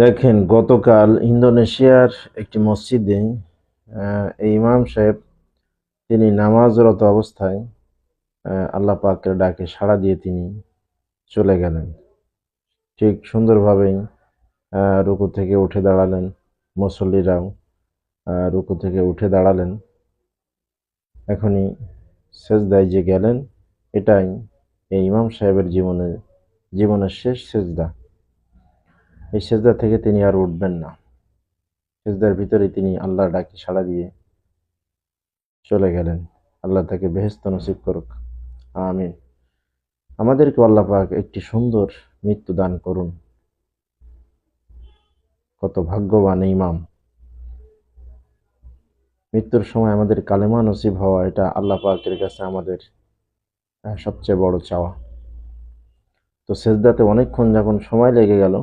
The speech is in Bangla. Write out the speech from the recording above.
দেখেন, গতকাল ইন্দোনেশিয়ার একটি মসজিদে এই ইমাম সাহেব তিনি নামাজরত অবস্থায় আল্লাহ পাকের ডাকে সাড়া দিয়ে তিনি চলে গেলেন। ঠিক সুন্দরভাবেই রুকু থেকে উঠে দাঁড়ালেন। মুসল্লিরাও রুকু থেকে উঠে দাঁড়ালেন। এখনই সেজদায় যে গেলেন, এটাই এই ইমাম সাহেবের জীবনের শেষ সেজদা। এই সেজদা থেকে তিনি আর উঠবেন না। সেজদার ভিতরেই তিনি আল্লাহর ডাকে সাড়া দিয়ে চলে গেলেন। আল্লাহ তাকে বেহেশত নসিব করুক, আমিন। আমাদেরকে আল্লাহ পাক একটি সুন্দর মৃত্যু দান করুন। কত ভাগ্যবান ইমাম! মৃত্যুর সময় আমাদের কালেমা নসিব হওয়া, এটা আল্লাহ পাকের কাছে আমাদের সবচেয়ে বড় চাওয়া। তো সেজদাতে অনেকক্ষণ যখন সময় লেগে গেল,